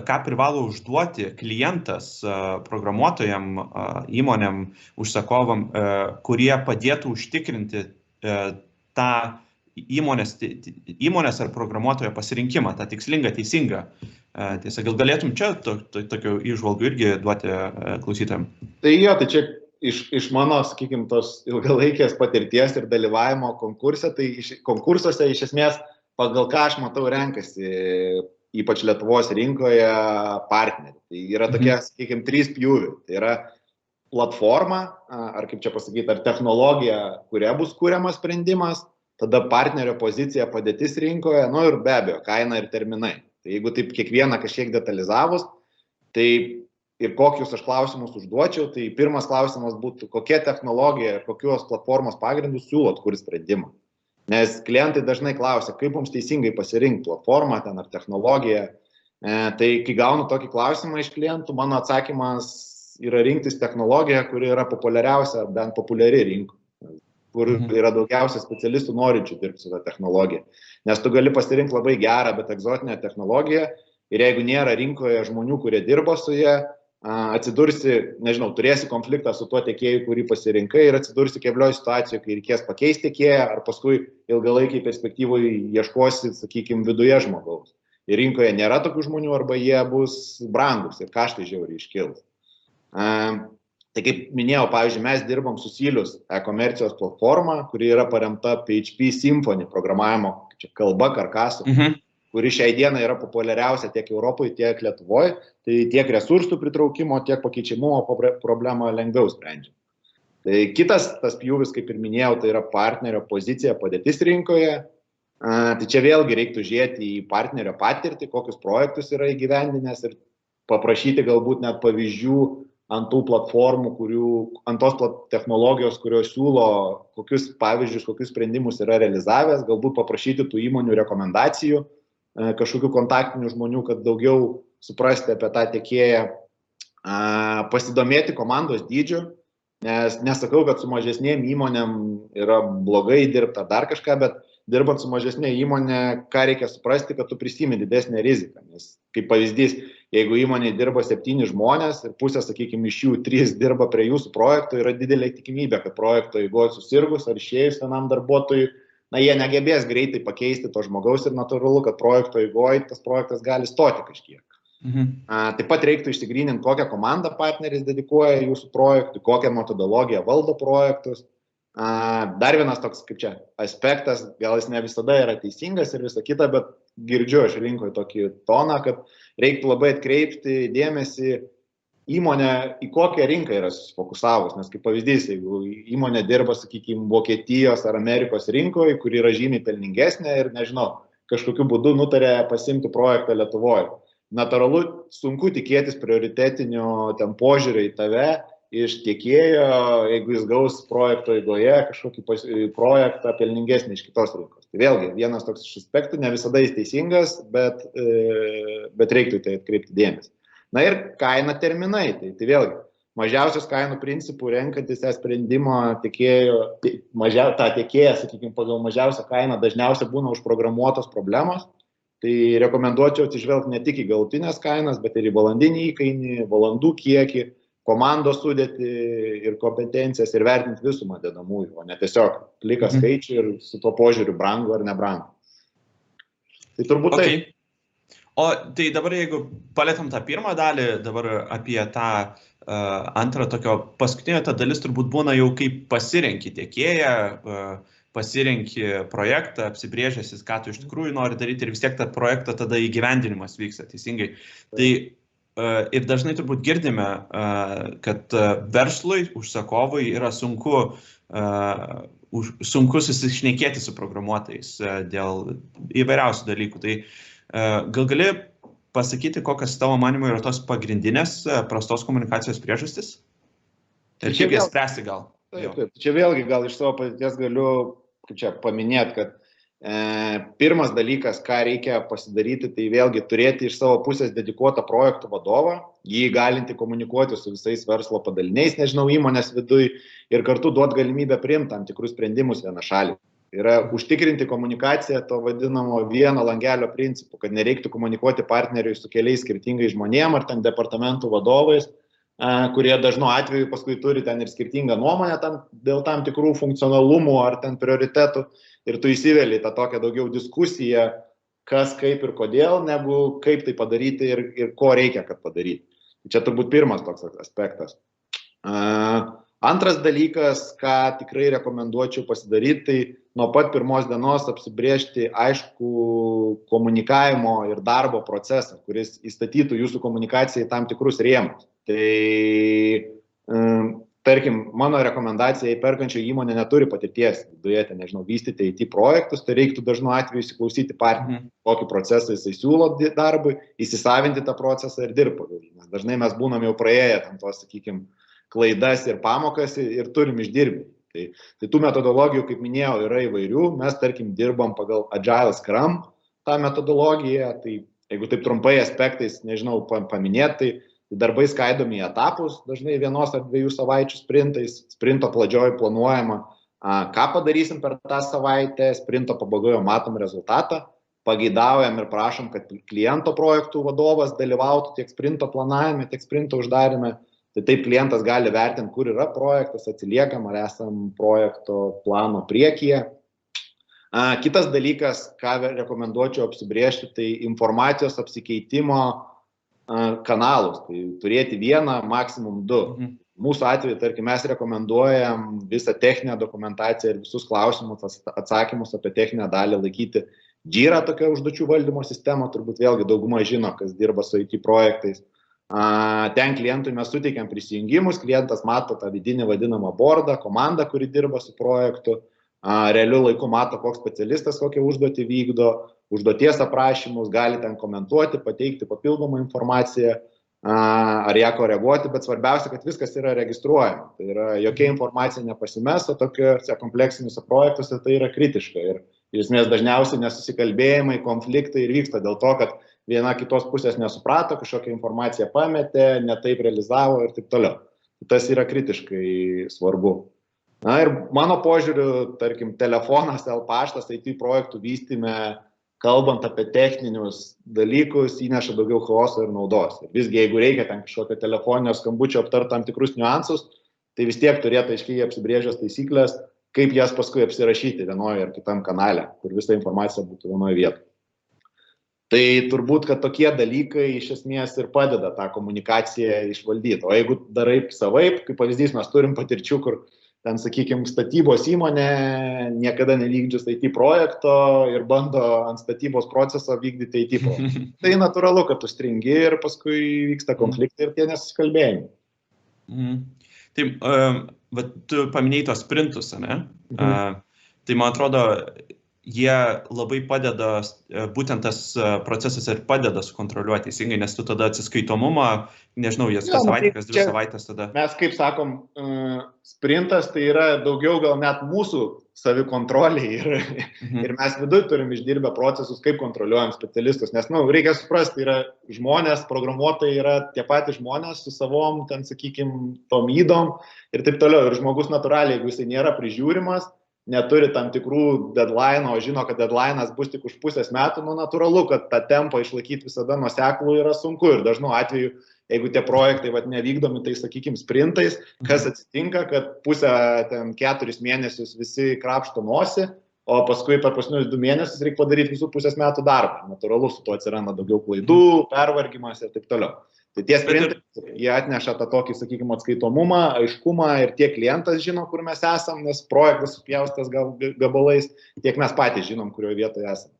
ką privalo užduoti klientas programuotojam, įmonėm, užsakovam, kurie padėtų užtikrinti tą įmonės ar programuotojo pasirinkimą, tą tikslingą, teisingą. Tiesa, gal galėtum čia tokių įžvalgų irgi duoti klausytojams? Tai jo, tai čia iš mano, sakykime, tos ilgalaikės patirties ir dalyvavimo konkurse, tai konkursuose iš esmės pagal ką aš matau renkasi, ypač Lietuvos rinkoje, partneriai. Tai yra tokie, sakykime, 3 pjūviai. Tai yra platforma, ar kaip čia pasakyti, ar technologija, kuria bus kuriamas sprendimas, tada partnerio pozicija, padėtis rinkoje, nu ir be abejo, kaina ir terminai. Tai jeigu taip kiekvieną kažkiek detalizavus, tai ir kokius aš klausimus užduočiau, tai pirmas klausimas būtų, kokia technologija ir kokios platformos pagrindus siūlot kurį sprendimą. Nes klientai dažnai klausia, kaip mums teisingai pasirinkti platformą ten ar technologiją. Tai kai gaunu tokį klausimą iš klientų, mano atsakymas yra rinktis technologiją, kuri yra populiariausia, bent populiari rinkoje, kur yra daugiausia specialistų norinčių dirbti su tą technologiją. Nes tu gali pasirinkti labai gerą, bet egzotinę technologiją ir jeigu nėra rinkoje žmonių, kurie dirba su ją, atsidursi, nežinau, turėsi konfliktą su tuo tiekėju, kurį pasirinkai ir atsidursi keblioj situacijoje, kai reikės pakeisti tiekėją ar paskui ilgalaikiai perspektyvoje ieškosi, sakykime, viduje žmogaus. Ir rinkoje nėra tokių žmonių arba jie bus brangus ir kaštai žiauriai iškils. Tai kaip minėjau, pavyzdžiui, mes dirbam su Silius e-komercijos platforma, kuri yra paremta PHP Symfony programavimo kalba karkasu, kuri šiai dienai yra populiariausia tiek Europoje, tiek Lietuvoje, tai tiek resursų pritraukimo, tiek pakeičiamumo problemą lengviau sprendžia. Tai kitas tas pjūvis, kaip ir minėjau, tai yra partnerio pozicija, padėtis rinkoje. Tai čia vėlgi reiktų žiūrėti į partnerio patirtį, kokius projektus yra įgyvendinęs ir paprašyti galbūt net pavyzdžių ant tų platformų, ant tos technologijos, kurios siūlo, kokius pavyzdžius, kokius sprendimus yra realizavęs, galbūt paprašyti tų įmonių rekomendacijų, kažkokių kontaktinių žmonių, kad daugiau suprasti apie tą tiekėją, pasidomėti komandos dydžiu, nes nesakau, kad su mažesnėm įmonėm yra blogai dirbti ar dar kažką, bet dirbant su mažesnė įmonė, ką reikia suprasti, kad tu prisimi didesnę riziką. Nes kaip pavyzdys, jeigu įmonė dirba 7 žmonės ir pusė, sakykime, iš jų 3 dirba prie jūsų projekto, yra didelė tikimybė, kad projekto eigoje susirgus ar išėjus vienam darbuotojui, jie negebės greitai pakeisti to žmogaus ir natūralu, kad projekto eigoje tas projektas gali stoti kažkiek. Taip pat reiktų išsigryninti, kokią komandą partneris dedikuoja jūsų projektui, kokią metodologiją valdo projektus. Dar vienas toks, kaip čia, aspektas, gal jis ne visada yra teisingas ir visa kita, bet girdžiu aš rinkoje tokį toną, kad reiktų labai atkreipti dėmesį įmonė į kokią rinką yra susifokusavus, nes kaip pavyzdys, jeigu įmonė dirba, sakykime, Vokietijos ar Amerikos rinkoje, kuri yra žymiai pelningesnė ir, nežinau, kažkokiu būdu nutarė pasimti projektą Lietuvoje. Natūralu, sunku tikėtis prioritetinio ten požiūrio į tave iš tiekėjo, jeigu jis gaus projekto eigoje kažkokį projektą pelningesnį iš kitos rinkos. Tai vėlgi, vienas toks iš aspektų, ne visada jis teisingas, bet reiktų tai atkreipti dėmesį. Na ir kaina terminai, tai vėlgi, mažiausios kainų principų renkantis sprendimo tiekėjo, tą tiekėją, sakykime, pagal mažiausią kainą dažniausiai būna užprogramuotos problemos, tai rekomenduočiau atsižvelgti ne tik į galutinės kainas, bet ir į valandinį įkainį, valandų kiekį, komandos sudėti ir kompetencijas ir vertinti visumą dedamųjų, o ne tiesiog pliką skaičių ir su tuo požiūriu brangu ar nebrangu. Tai turbūt tai. O tai dabar jeigu palėtum tą pirmą dalį, dabar apie tą antrą tokio paskutinio, ta dalis turbūt būna jau kaip pasirenki tiekėją, pasirenki projektą, apsibrėžęsis, ką tu iš tikrųjų nori daryti ir vis tiek tą projektą tada įgyvendinimas vyksta teisingai. Tai ir dažnai turbūt girdime, kad verslui, užsakovui yra sunku susišnekėti su programuotojais dėl įvairiausių dalykų. Tai gal gali pasakyti, kokias tavo manymu yra tos pagrindinės prastos komunikacijos priežastis? Ir kaip jas spręsti gal? Taip. Čia vėlgi gal iš savo patirties galiu paminėti, kad pirmas dalykas, ką reikia pasidaryti, tai vėlgi turėti iš savo pusės dedikuotą projektų vadovą, jį galinti komunikuoti su visais verslo padaliniais, nežinau, įmonės viduj ir kartu duoti galimybę priimti tam tikrus sprendimus vienašaliai. Yra užtikrinti komunikaciją to vadinamo vieno langelio principu, kad nereiktų komunikuoti partneriui su keliais skirtingais žmonėm ar ten departamentų vadovais, kurie dažnu atveju paskui turi ten ir skirtingą nuomonę dėl tam tikrų funkcionalumų ar ten prioritetų ir tu įsiveli tą tokią daugiau diskusiją, kas, kaip ir kodėl, negu kaip tai padaryti ir ko reikia, kad padaryti. Čia turbūt pirmas toks aspektas. Antras dalykas, ką tikrai rekomenduočiau pasidaryti, tai nuo pat pirmos dienos apsibrėžti aišku komunikavimo ir darbo procesą, kuris įstatytų jūsų komunikaciją į tam tikrus rėmus. Tai, tarkim, mano rekomendacija, jei perkančio įmonė neturi patirties viduje, nežinau, vystyti IT projektus, tai reiktų dažnu atveju įsiklausyti partnerį, kokį procesą jisai siūlo darbui, įsisavinti tą procesą ir dirbti. Nes dažnai mes būnam jau praėję tam tos, sakykime, klaidas ir pamokas ir turim išdirbti. Tai tų metodologijų, kaip minėjau, yra įvairių. Mes, tarkim, dirbam pagal Agile Scrum tą metodologiją. Tai jeigu taip trumpai aspektais, nežinau, paminėti, tai darbai skaidomi į etapus, dažnai 1 ar 2 savaičių sprintais. Sprinto pradžioj planuojama, ką padarysim per tą savaitę, sprinto pabaigoje matom rezultatą, pageidaujam ir prašom, kad kliento projektų vadovas dalyvautų tiek sprinto planavime, tiek sprinto uždarime. Tai taip klientas gali vertinti, kur yra projektas, atsiliekam, ar esam projekto plano priekyje. Kitas dalykas, ką rekomenduočiau apsibrėžti, tai informacijos apsikeitimo kanalus. Tai turėti 1, maksimum 2. Mūsų atveju, tarkim, mes rekomenduojam visą techninę dokumentaciją ir visus klausimus, atsakymus apie techninę dalį laikyti Jira, tokia užduočių valdymo sistema, turbūt vėlgi dauguma žino, kas dirba su IT projektais. Ten klientui mes suteikiam prisijungimus, klientas mato tą vidinį vadinamą boardą, komandą, kuri dirba su projektu, realiu laiku mato, koks specialistas kokią užduotį vykdo, užduoties aprašymus, gali ten komentuoti, pateikti papildomą informaciją, ar ją koreguoti, bet svarbiausia, kad viskas yra registruojama. Tai yra jokia informacija nepasimes, o tokiuose kompleksiniuose projektuose tai yra kritiška. Ir esmės dažniausiai nesusikalbėjimai, konfliktai ir vyksta dėl to, kad viena kitos pusės nesuprato, kažkokią informaciją pametė, netaip realizavo ir taip toliau. Tas yra kritiškai svarbu. Na ir mano požiūriu, tarkim, telefonas, paštas, IT projektų vystyme, kalbant apie techninius dalykus, įneša daugiau chaoso ir naudos. Ir visgi, jeigu reikia ten kažkokio telefoninio skambučio aptarti tam tikrus niuansus, tai vis tiek turėtų aiškiai apsibrėžęs taisyklės, kaip jas paskui apsirašyti vienoje ar kitam kanale, kur visa informacija būtų vienoje vietoje. Tai turbūt, kad tokie dalykai iš esmės ir padeda tą komunikaciją išvaldyti. O jeigu darai savaip, kaip pavyzdys, mes turim patirčių, kur ten, sakykime, statybos įmonė niekada nevykdžius IT projekto ir bando ant statybos proceso vykdyti IT projektą. Tai natūralu, kad tu stringi ir paskui vyksta konfliktai ir tie nesusikalbėjimai. Tai tu paminėjai tos sprintus, ne? Tai man atrodo, jie labai padeda, būtent tas procesas ir padeda sukontroliuoti teisingai, nes tu tada atsiskaitomumą, nežinau, jas kas savaitę, kas 2 savaitės tada. Mes, kaip sakom, sprintas tai yra daugiau gal net mūsų savikontroliai ir mes viduje turim išdirbę procesus, kaip kontroliuojam specialistus, nes, reikia suprasti, yra žmonės, programuotojai yra tie patys žmonės su savom, ten, sakykime, tom ydom ir taip toliau. Ir žmogus natūraliai, jeigu jisai nėra prižiūrimas, neturi tam tikrų deadline, o žino, kad deadline'as bus tik už pusės metų, natūralu, kad tą tempą išlaikyti visada nuoseklų yra sunku ir dažnu atveju, jeigu tie projektai nevykdomi, tai, sakykime, sprintais, kas atsitinka, kad pusę, 4 mėnesius visi krapšto nosį, o paskui per paskutinius 2 mėnesius reikia padaryti visų pusės metų darbą. Natūralu, su tuo atsiranda daugiau klaidų, pervargimas ir taip toliau. Tai tie sprintai, jie atneša tą tokį, sakykime, atskaitomumą, aiškumą ir tiek klientas žino, kur mes esam, nes projektas supjaustas gabalais, tiek mes patys žinom, kurioje vietoje esame.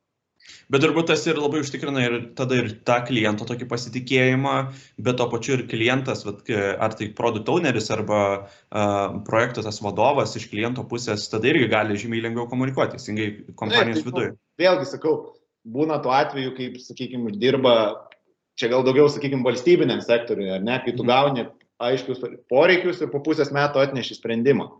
Bet turbūt tas ir labai užtikrina ir tada ir tą kliento tokį pasitikėjimą, bet to pačiu ir klientas, ar tai product owneris arba projekto tas vadovas iš kliento pusės, tada irgi gali žymiai lengviau komunikuoti, teisingai kompanijos viduje. Vėlgi sakau, būna tuo atveju, kaip, sakykime, dirba, čia gal daugiau, sakykime, valstybiniam sektoriui, ar ne, kai tu gauni aiškius poreikius ir po pusės metų atneši sprendimą.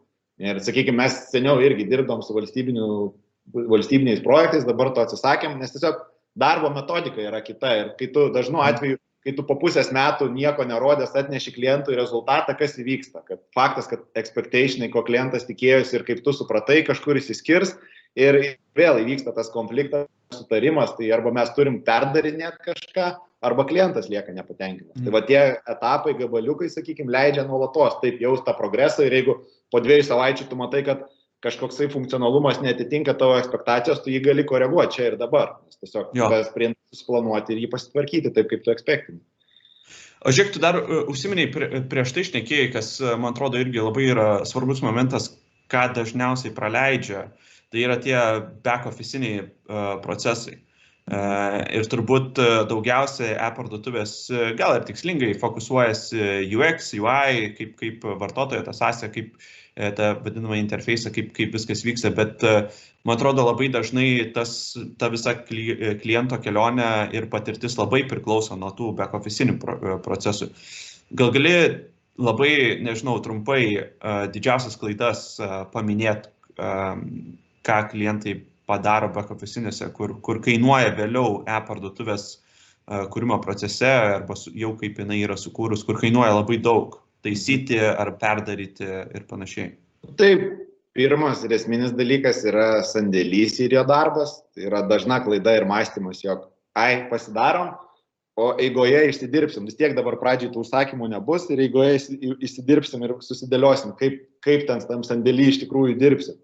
Ir, sakykime, mes seniau irgi dirbdom su valstybiniais projektais, dabar to atsisakėm, nes tiesiog darbo metodika yra kita. Ir kai tu dažnu atveju, kai tu po pusės metų nieko nerodęs atneši klientui rezultatą, kas įvyksta. Kad faktas, kad expectationai, ko klientas tikėjosi ir kaip tu supratai, kažkur išsiskirs ir vėl įvyksta tas konfliktas, sutarimas, tai arba mes turim perdarinėti kažką, arba klientas lieka nepatenkintas. Tai va tie etapai, gabaliukai, sakykime, leidžia nuolatos taip jaust tą progresą ir jeigu po 2 savaičių tu matai, kad kažkoksai funkcionalumas netitinka tavo ekspektacijos, tu jį gali koreguoti čia ir dabar. Nes tiesiog sprintus suplanuoti ir jį pasitvarkyti taip, kaip tu ekspektini. O žiūrėk, tu dar užsiminiai prieš tai šnekėjai, kas, man atrodo, irgi labai yra svarbus momentas, ką dažniausiai praleidžia. Tai yra tie back-officiniai procesai. Ir turbūt daugiausiai e-parduotuvės gal ir tikslingai fokusuojasi UX, UI, kaip vartotojo tą sąsają, kaip tą vadinamą interfeisą, kaip viskas vyksta, bet man atrodo labai dažnai ta visa kliento kelionė ir patirtis labai priklauso nuo tų back-officinių procesų. Gal gali labai, nežinau, trumpai didžiausias klaidas paminėti, ką klientai padaro back-officinėse, kur kainuoja vėliau e-parduotuvės kūrimo procese arba jau kaip jinai yra sukūrus, kur kainuoja labai daug taisyti ar perdaryti ir panašiai. Taip, pirmas ir esminis dalykas yra sandėlys ir jo darbas. Tai yra dažna klaida ir mąstymas, jog pasidarom, o eigoje išsidirbsim. Vis tiek dabar pradžiai tų užsakymų nebus ir eigoje išsidirbsim ir susidėliosim, kaip tam sandėly iš tikrųjų dirbsim.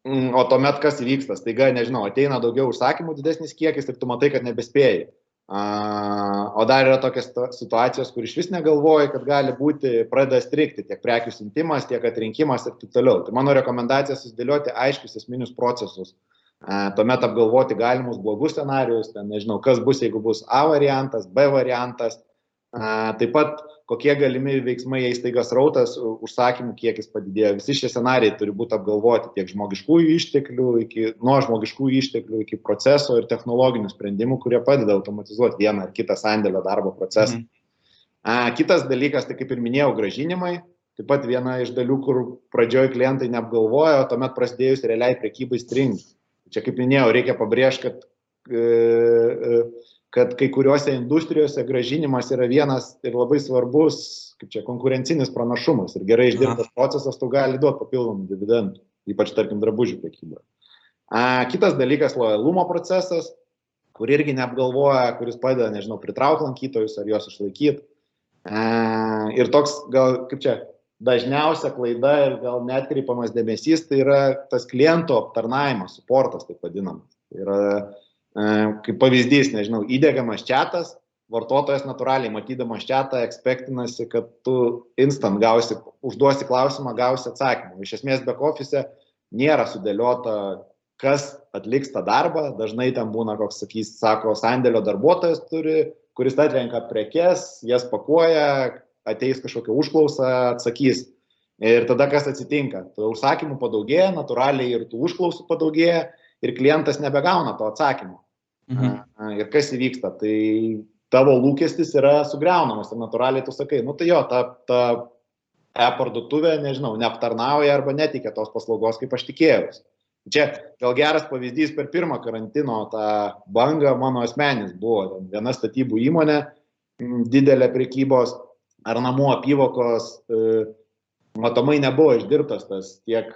O tuomet kas įvyksta? Staiga, nežinau, ateina daugiau užsakymų, didesnis kiekis ir tu matai, kad nebespėjai. O dar yra tokios situacijos, kur iš vis negalvoji, kad gali būti, pradeda strigti tiek prekių siuntimas, tiek atrinkimas ir taip toliau. Tai mano rekomendacija susidėlioti aiškius esminius procesus. Tuomet apgalvoti galimus blogus scenarius, nežinau, kas bus, jeigu bus A variantas, B variantas. Taip pat kokie galimi veiksmai, jei staiga srautas, užsakymų kiekis padidėjo. Visi šie scenarijai turi būti apgalvoti tiek žmogiškųjų išteklių, nuo žmogiškųjų išteklių iki proceso ir technologinių sprendimų, kurie padeda automatizuoti vieną ar kitą sandėlio darbo procesą. Kitas dalykas, tai kaip ir minėjau, grąžinimai. Taip pat viena iš dalių, kur pradžioj klientai neapgalvoja, o tuomet prasidėjus realiai prekybai stringi. Čia, kaip minėjau, reikia pabrėžti, kad kai kuriuose industrijose grąžinimas yra vienas ir labai svarbus, kaip čia, konkurencinis pranašumas ir gerai išdirbtas procesas tu gali duoti papildomų dividendų, ypač, tarkim, drabužių prekyboje. Kitas dalykas - lojalumo procesas, kur irgi neapgalvoja, kuris padeda, nežinau, pritraukti lankytojus ar juos išlaikyti. Ir toks, gal, kaip čia, dažniausia klaida ir gal neatkreipiamas dėmesys, tai yra tas kliento aptarnavimas, suportas, taip vadinamas. Tai yra, kaip pavyzdys, nežinau, įdiegiamas čiatas, vartotojas natūraliai matydamas čiatą ekspektinasi, kad tu instant gausi, užduosi klausimą, gausi atsakymą. Iš esmės back office nėra sudėliota, kas atliks tą darbą. Dažnai ten būna, koks sako, sandėlio darbuotojas turi, kuris atrenka prekes, jas pakuoja, ateis kažkokia užklausa, atsakys. Ir tada kas atsitinka? Tų užsakymų padaugėja, natūraliai ir tų užklausų padaugėja. ir klientas nebegauna to atsakymo. Ir kas įvyksta, tai tavo lūkestis yra sugriaunamas ir natūraliai tu sakai, nu tai jo, ta e-parduotuvė, nežinau, neaptarnauja arba neteikia tos paslaugos, kaip aš tikėjausi. Čia gal geras pavyzdys per pirmą karantino tą bangą mano asmenis buvo. Viena statybų įmonė, didelė prekybos ar namų apyvokos, matomai nebuvo išdirbtas tas tiek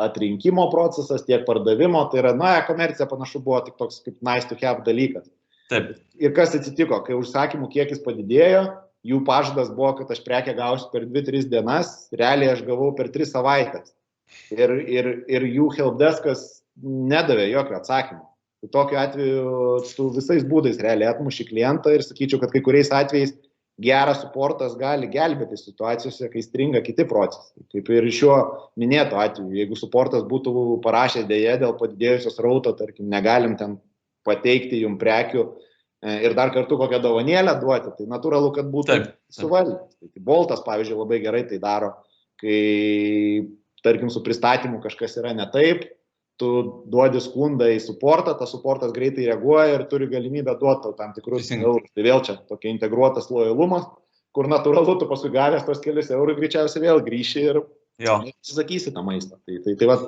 atrinkimo procesas, tiek pardavimo. Tai yra, e-komercija panašu buvo tik toks kaip nice to have dalykas. Taip. Ir kas atsitiko, kai užsakymų kiekis padidėjo, jų pažadas buvo, kad aš prekę gausiu per 2-3 dienas, realiai aš gavau per 3 savaitės. Ir jų helpdeskas nedavė jokio atsakymo. Tai tokiu atveju tu visais būdais realiai atmuši klientą ir sakyčiau, kad kai kuriais atvejais geras suportas gali gelbėti situacijose, kai stringa kiti procesai. Kaip ir šiuo minėto atveju, jeigu suportas būtų parašęs dėje dėl padidėjusios rauto, tarkim, negalim ten pateikti jums prekių ir dar kartu kokią dovanėlę duoti, tai natūralu, kad būtų suvaldęs. Tai Boltas, pavyzdžiui, labai gerai tai daro, kai, tarkim, su pristatymu kažkas yra ne taip, tu duodi skundą į suportą, tas suportas greitai reaguoja ir turi galimybę duoti tam tikrus eurus. Tai vėl čia tokia integruotas lojalumas, kur natūralu, tu paskui gavęs tos kelius eurų greičiausiai vėl grįši ir atsisakysi tą maistą. Tai va,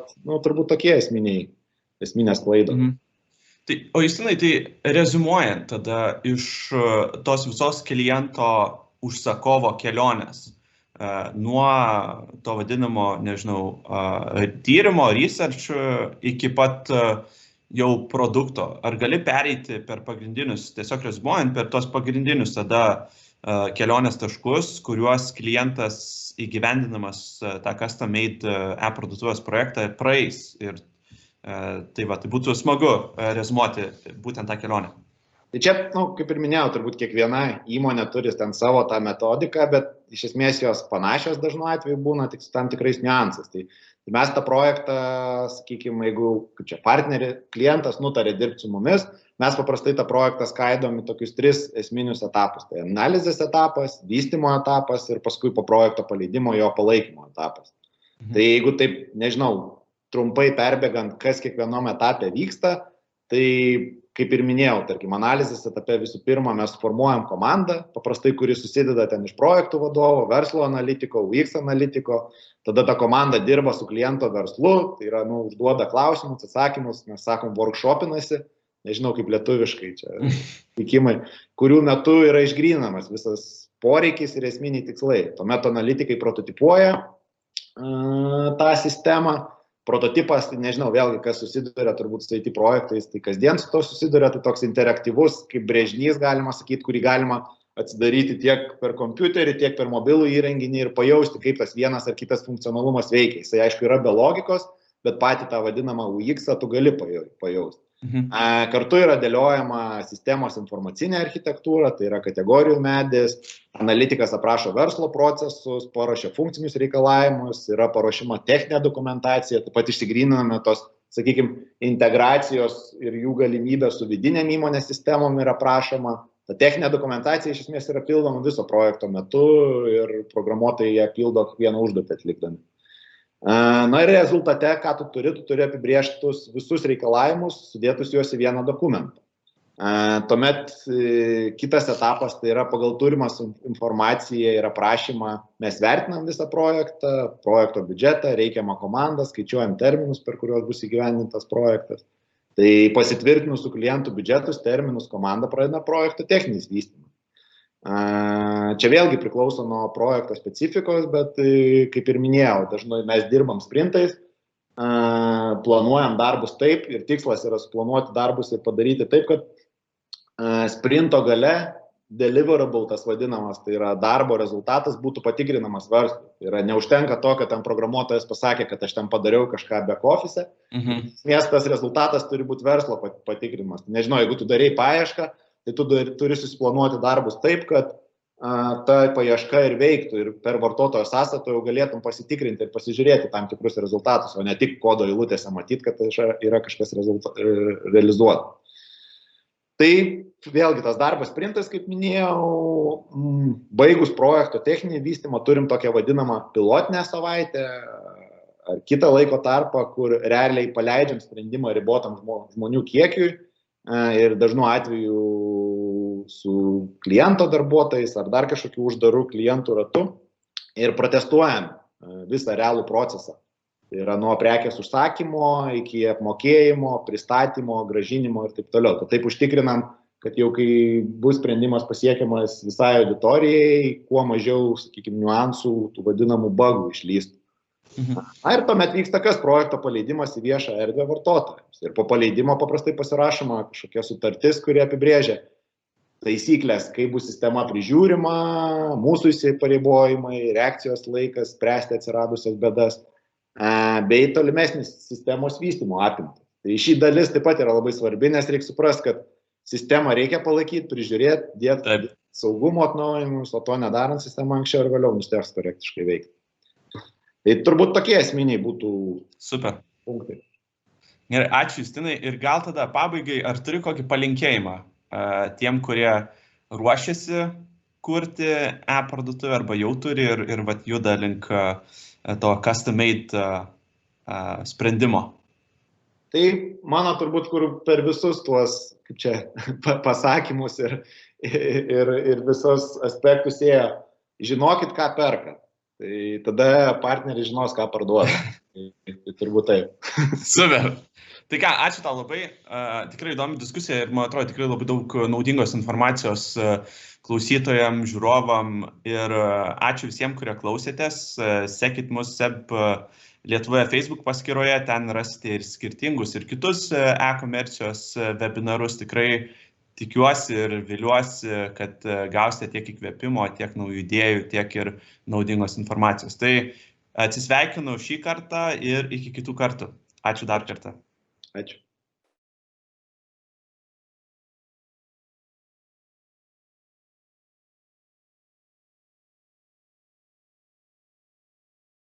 turbūt tokie esminės klaidos. O Justinai, tai rezumuojant tada iš tos visos kliento užsakovo kelionės, nuo to vadinamo, nežinau, tyrimo, research iki pat jau produkto. Ar gali pereiti per pagrindinius, tiesiog rezumuojant, per tos pagrindinius tada kelionės taškus, kuriuos klientas įgyvendinamas tą custom made e-parduotuvės projektą praeis ir tai būtų smagu rezumuoti būtent tą kelionę. Tai čia, kaip ir minėjau, turbūt kiekviena įmonė turi ten savo tą metodiką, bet iš esmės jos panašios dažnu atveju būna tik su tam tikrais niuansais. Tai mes tą projektą, sakykime, jeigu kaip čia partnerį, klientas nutarė dirbti su mumis, mes paprastai tą projektą skaidom į tokius 3 esminius etapus. Tai analizės etapas, vystymo etapas ir paskui po projekto paleidimo jo palaikymo etapas. Tai jeigu taip, nežinau, trumpai perbėgant, kas kiekvienom etape vyksta, tai kaip ir minėjau, tarkim, analizės etape visų pirma mes formuojam komandą, paprastai, kuri susideda ten iš projektų vadovo, verslo analitiko, UX analitiko, tada ta komanda dirba su kliento verslu, tai yra, užduoda klausimus, atsakymus, mes sakom, workshopinasi, nežinau kaip lietuviškai čia, tikimai, kurių metu yra išgrinamas visas poreikis ir esminiai tikslai. Tuomet analitikai prototipuoja tą sistemą. Prototipas, tai nežinau, vėlgi, kas susiduria turbūt su IT projektais, tai kasdien su to susiduria, tai toks interaktyvus, kaip brėžinys, galima sakyti, kurį galima atsidaryti tiek per kompiuterį, tiek per mobilų įrenginį ir pajausti, kaip tas vienas ar kitas funkcionalumas veikia. Jis, aišku, yra be logikos, bet patį tą vadinamą UX-ą tu gali pajausti. Kartu yra dėliojama sistemos informacinė architektūra, tai yra kategorijų medis, analitikas aprašo verslo procesus, paruošia funkcinius reikalavimus, yra paruošima techninė dokumentacija, taip pat išsigryniname tos, sakykime, integracijos ir jų galimybę su vidinėm įmonės sistemom yra aprašoma. Ta techninė dokumentacija iš esmės yra pildoma viso projekto metu ir programuotojai ją pildo kiekvieną užduotį atlikdami. Ir rezultate, ką tu turi apibrėžtus visus reikalavimus, sudėtus juos į vieną dokumentą. Tuomet kitas etapas, tai yra pagal turimą informaciją ir aprašymą, mes vertinam visą projektą, projekto biudžetą, reikiamą komandą, skaičiuojam terminus, per kuriuos bus įgyvendintas projektas. Tai pasitvirtinus su klientų biudžetus, terminus, komanda pradeda projekto techninis vystymas. Čia vėlgi priklauso nuo projekto specifikos, bet kaip ir minėjau, dažnai mes dirbam sprintais, planuojam darbus taip ir tikslas yra suplanuoti darbus ir padaryti taip, kad sprinto gale deliverable, tas vadinamas, tai yra darbo rezultatas būtų patikrinamas verslui. Tai yra neužtenka to, kad ten programuotojas pasakė, kad aš ten padariau kažką back office, nes tas rezultatas turi būti verslo patikrinimas. Nežinau, jeigu tu darai paiešką, tai tu turi susiplanuoti darbus taip, kad ta paieška ir veiktų ir per vartotojo sąstatą jau galėtum pasitikrinti ir pasižiūrėti tam tikrus rezultatus, o ne tik kodo eilutėse matyti, kad yra kažkas realizuota. Tai vėlgi tas darbas sprintas, kaip minėjau, baigus projekto techninį vystymą turim tokią vadinamą pilotinę savaitę ar kitą laiko tarpą, kur realiai paleidžiam sprendimą ribotam žmonių kiekiui ir dažnu atveju su kliento darbuotojais ar dar kažkokiu uždarų klientų ratu ir protestuojam visą realų procesą. Tai yra nuo prekės užsakymo iki apmokėjimo, pristatymo, grąžinimo ir taip toliau. Taip užtikrinam, kad jau kai bus sprendimas pasiekiamas visai auditorijai, kuo mažiau, sakykime, niuansų, tų vadinamų bugų išlystų. Na ir tuomet vyksta kas? Projekto paleidimas į viešą erdvę vartotojams. Ir po paleidimo paprastai pasirašoma kažkokia sutartis, kuri apibrėžia taisyklės, kaip bus sistema prižiūrima, mūsų įsipareigojimai, reakcijos laikas, spręsti atsiradusias bėdas, bei tolimesnis sistemos vystymo apimtis. Tai ši dalis taip pat yra labai svarbi, nes reikia suprasti, kad sistemą reikia palaikyti, prižiūrėti, dėti saugumo atnaujimus, o to nedarant sistema anksčiau ir vėliau nustės korektiškai veikti. Tai turbūt tokie esminiai būtų punktai. Gerai, ačiū Justinai. Ir gal tada pabaigai, ar turi kokį palinkėjimą tiem, kurie ruošiasi kurti e-parduotuvę arba jau turi ir vat juda link to custom-made sprendimo? Tai mano turbūt, kur per visus tuos, kaip čia, pasakymus ir visos aspektus ėjo, žinokit, ką perka. Tai tada partneriai žinos, ką parduoda. Tai turbūt taip. Super. Tai ką, ačiū tau labai. Tikrai įdomi diskusija ir, man atrodo, tikrai labai daug naudingos informacijos klausytojam, žiūrovam. Ir ačiū visiems, kurie klausėtės. Sekit mus SEB Lietuvoje Facebook paskyroje, ten rasite ir skirtingus ir kitus e-komercijos webinarus. Tikrai tikiuosi ir viliuosi, kad gausite tiek įkvėpimo, tiek naujų idėjų, tiek ir naudingos informacijos. Tai atsisveikinu šį kartą ir iki kitų kartų. Ačiū dar kartą. Ačiū.